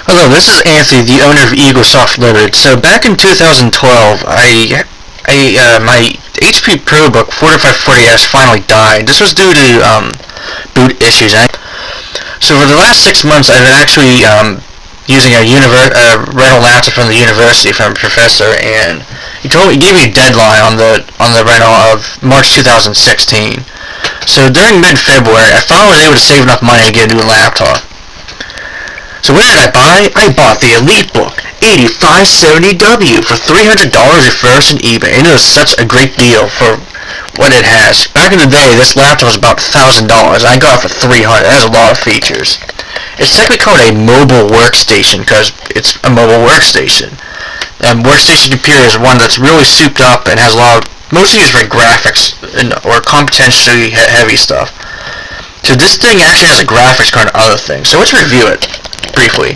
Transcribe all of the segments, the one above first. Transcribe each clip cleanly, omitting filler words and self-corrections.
Hello, this is Anthony, the owner of EagleSoft Ltd. So back in 2012, my HP ProBook 4540S finally died. This was due to boot issues. So for the last 6 months, I've been actually using a rental laptop from the university from a professor, and he gave me a deadline on the rental of March 2016. So during mid-February, I finally was able to save enough money to get a new laptop. So what did I buy? I bought the Elitebook 8570W for $300 refurbished on eBay, and it was such a great deal for what it has. Back in the day, this laptop was about $1,000. I got it for $300. It has a lot of features. It's technically called a mobile workstation because it's a mobile workstation. Workstation computer is one that's really souped up and has a lot of, mostly used for graphics or computationally heavy stuff. So this thing actually has a graphics card and other things. So let's review it briefly.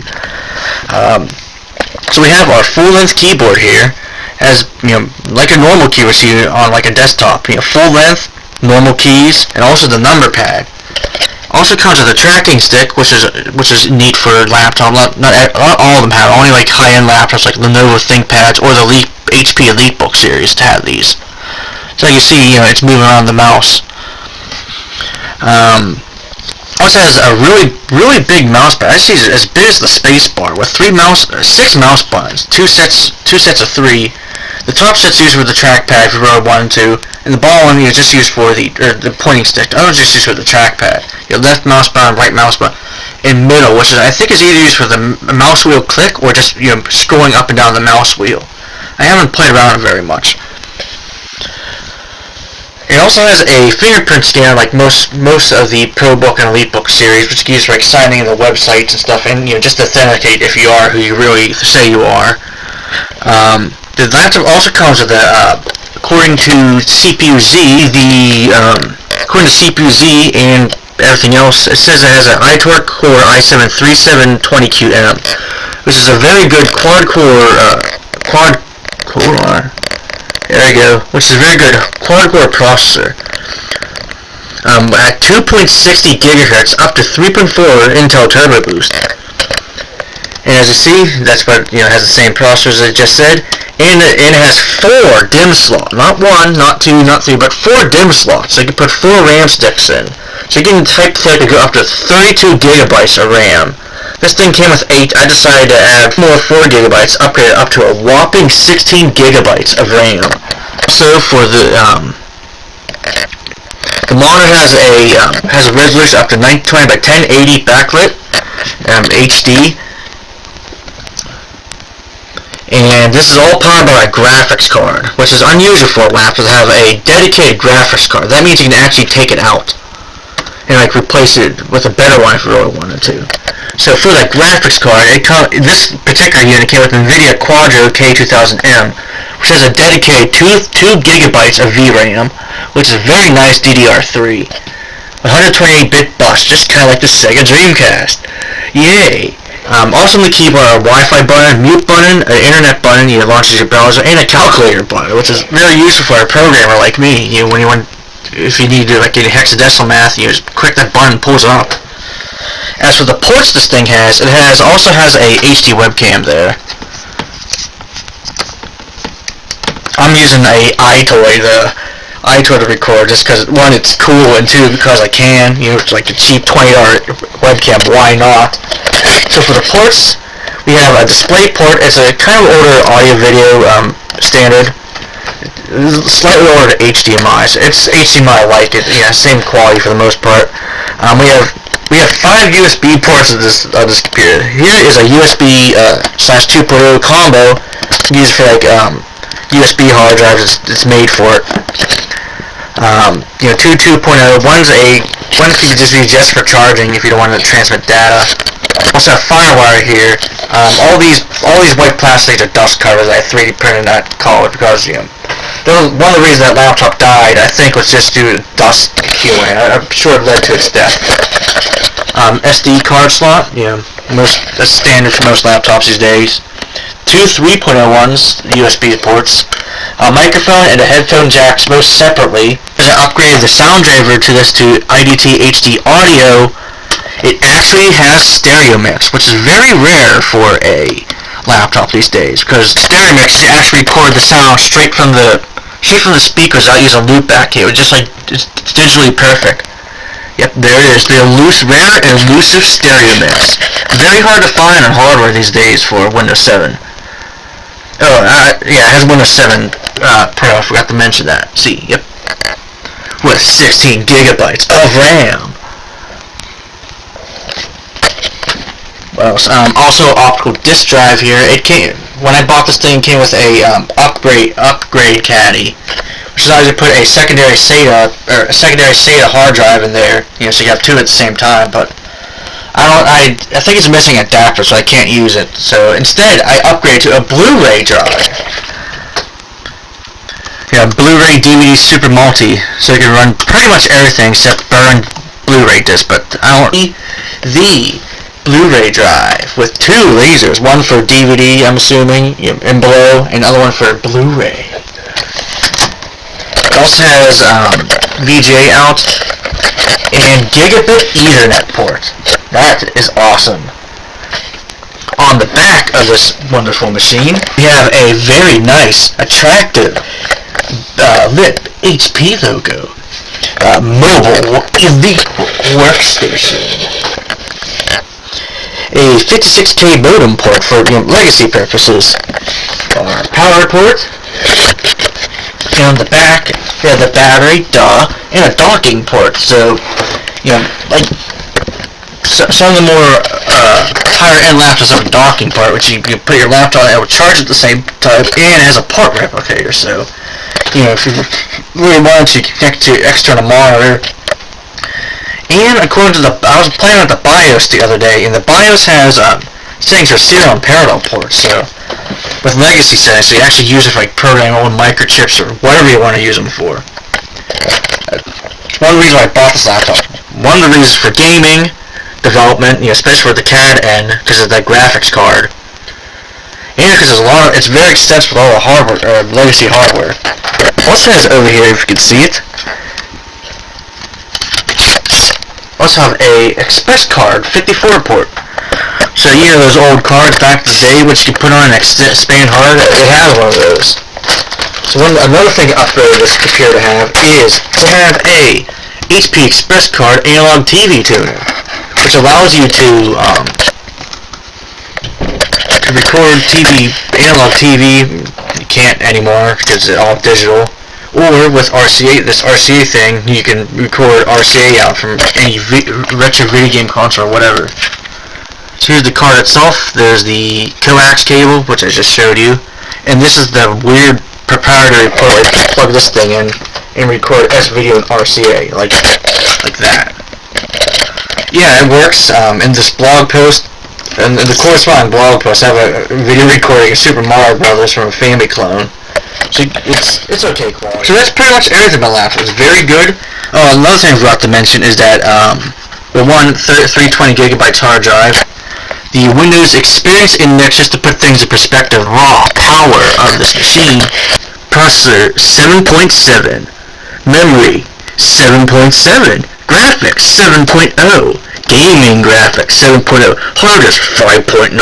So we have our full-length keyboard here, as like a normal keyboard see on like a desktop. Full length, normal keys, and also the number pad. Also comes with a tracking stick, which is neat for a laptop. Not all of them have. Only like high-end laptops like Lenovo ThinkPads or the HP Elitebook series to have these. So you see, it's moving around the mouse. Also has a really big mouse pad. Actually, as big as the space bar, with 6 mouse buttons, two sets of 3. The top set's used for the trackpad if you really wanted to, and the bottom one is just used for the pointing stick. The other is just used for the trackpad. Your left mouse button, right mouse button, and middle, which I think is either used for the mouse wheel click or just scrolling up and down the mouse wheel. I haven't played around it very much. It also has a fingerprint scanner like most of the ProBook and Elitebook series, which is used for like signing in the websites and stuff, and just to authenticate if you are who you really say you are. The laptop also comes with according to CPU-Z, according to CPU-Z and everything else, it says it has an EyeToy Core i7 3720QM, which is a very good which is a very good quad-core processor. At 2.60 GHz up to 3.4 Intel Turbo Boost. And as you see, that's what has the same processor as I just said, and it has 4 DIMM slots, not 1, not 2, not 3, but 4 DIMM slots. So you can put 4 RAM sticks in. So you can type click and go up to 32 gigabytes of RAM. This thing came with 8. I decided to add more 4 gigabytes, upgrade it up to a whopping 16 gigabytes of RAM. So for the monitor has a resolution up to 1920 by 1080 backlit HD, and this is all powered by a graphics card, which is unusual for a laptop to have a dedicated graphics card. That means you can actually take it out and replace it with a better one if you really wanted to. So for that graphics card, this particular unit came with NVIDIA Quadro K2000M, which has a dedicated 2 gigabytes of VRAM, which is a very nice DDR3. 128-bit bus, just kind of like the Sega Dreamcast. Yay! Also on the keyboard are a Wi-Fi button, mute button, an internet button, launches your browser, and a calculator button, which is very useful for a programmer like me. If you need to do like hexadecimal math, you just click that button and pulls it up. As for the ports this thing has, it also has a HD webcam there. I'm using a EyeToy, to record just because, 1, it's cool, and 2, because I can. It's like a cheap $20 webcam, why not? So for the ports, we have a display port. It's a kind of older audio-video standard. Slightly older to HDMI, so it's HDMI like it, same quality for the most part. We have 5 USB ports of this computer. Here is a USB /2.0 combo used for USB hard drives. It's made for it. 2.0. One can just be just for charging if you don't want to transmit data. Also have FireWire here. All these white plastics are dust covers. I 3D printed that college because one of the reasons that laptop died, I think, was just due to dust accumulating. I'm sure it led to its death. SD card slot, that's standard for most laptops these days. 2 3.01s USB ports, a microphone, and a headphone jacks most separately. I upgraded the sound driver to IDT HD audio it actually has stereo mix, which is very rare for a laptop these days, because stereo mix, you actually record the sound straight from the speakers without using a loopback cable. Just like, it's digitally perfect. Yep, there it is, the rare and elusive stereo mix. Very hard to find on hardware these days for Windows 7. Oh, yeah, it has Windows 7 Pro, I forgot to mention that. See, yep. With 16 gigabytes of RAM. What else? Also, optical disk drive here. It came, when I bought this thing, it came with a upgrade caddy, which allows you to put a secondary SATA hard drive in there. You know, so you have two at the same time. But I think it's missing an adapter, so I can't use it. So instead, I upgrade to a Blu-ray drive. Yeah, Blu-ray DVD Super Multi, so you can run pretty much everything except burned Blu-ray disc. But I don't need the Blu-ray drive with two lasers, one for DVD, I'm assuming, and below, and another one for Blu-ray. It also has VGA out and gigabit Ethernet port. That is awesome. On the back of this wonderful machine, we have a very nice, attractive, lit HP logo. Mobile Elite workstation. A 56K modem port for legacy purposes. Our power port. And on the back, we have the battery, and a docking port. So, like some of the more higher end laptops have a docking port, which you can put your laptop on and it will charge at the same time, and it has a part replicator. So, if you really wanted to connect to your external monitor. And according to I was playing with the BIOS the other day, and the BIOS has settings for serial and parallel ports. So with legacy settings, so you actually use it for like programming old microchips or whatever you want to use them for. One reason why I bought this laptop. One of the reasons for gaming development, especially for the CAD end, because of that graphics card, and because it's very extensive with all the hardware, legacy hardware. Also has over here, if you can see it. Also have a express card 54 port. So those old cards back in the day which you can put on and expand hard, it has one of those. So another thing to upgrade this computer to have is to have a HP Express card analog TV tuner, which allows you to record analog TV. You can't anymore because it's all digital. Or with this RCA thing, you can record RCA out from any retro video game console or whatever. So here's the card itself. There's the coax cable, which I just showed you, and this is the weird proprietary port where you can plug this thing in and record S-video and RCA, like that. Yeah, it works. In this blog post, and the corresponding blog post, I have a video recording of Super Mario Brothers from a Family clone. So it's okay quality. So that's pretty much everything about laptop. It's very good. Oh, another thing I forgot to mention is that the 320 gigabytes hard drive, the Windows Experience Index, just to put things in perspective, raw power of this machine, processor 7.7, memory 7.7, graphics 7.0, gaming graphics 7.0, hard disk 5.9.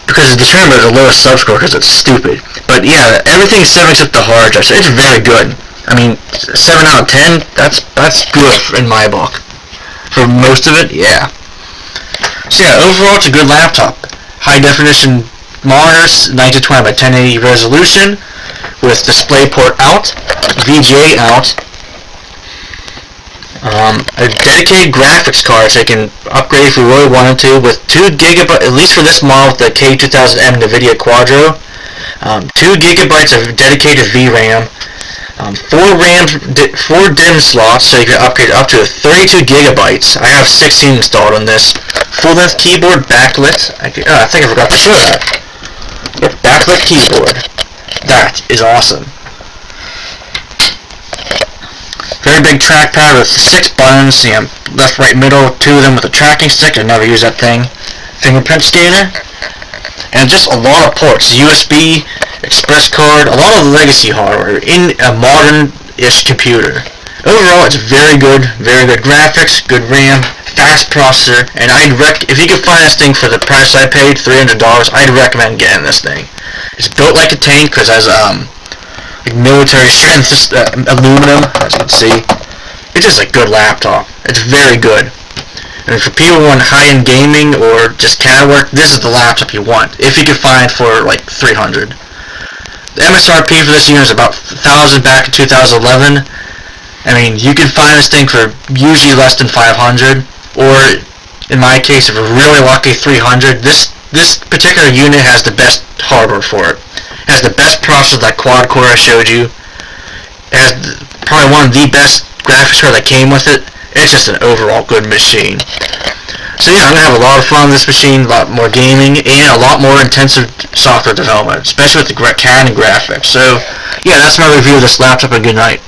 Because it's determined as the lowest subscore because it's stupid. But yeah, everything's 7 except the hard drive, so it's very good. I mean, 7 out of 10, that's good in my book. For most of it, yeah. So yeah, overall it's a good laptop. High definition monitors, 1920 by 1080 resolution, with DisplayPort out, VGA out, a dedicated graphics card so you can upgrade if you really wanted to, with 2 gigabytes, at least for this model with the K2000M NVIDIA Quadro, 2 gigabytes of dedicated VRAM, 4 DIMM slots so you can upgrade up to 32 gigabytes. I have 16 installed on this. Full-length keyboard, backlit. I think I forgot to show that. Yep, backlit keyboard. That is awesome. Very big trackpad with 6 buttons, left, right, middle, 2 of them with a tracking stick. I never use that thing. Fingerprint scanner. And just a lot of ports. USB, express card, a lot of legacy hardware in a modern-ish computer. Overall, it's very good graphics, good RAM, fast processor, and if you could find this thing for the price I paid, $300, I'd recommend getting this thing. It's built like a tank because it has like military strength aluminum, as you can see. It's just a good laptop. It's very good. And for people who want high-end gaming or just CAD work, this is the laptop you want, if you can find it for like $300. The MSRP for this unit is about $1,000 back in 2011. I mean, you can find this thing for usually less than $500, or in my case, if we're really lucky, $300. This particular unit has the best hardware for it. It has the best processor, that quad core I showed you. It has probably one of the best graphics cards that came with it. It's just an overall good machine. So yeah, I'm going to have a lot of fun with this machine, a lot more gaming, and a lot more intensive software development, especially with the CAD and graphics. So yeah, that's my review of this laptop, and good night.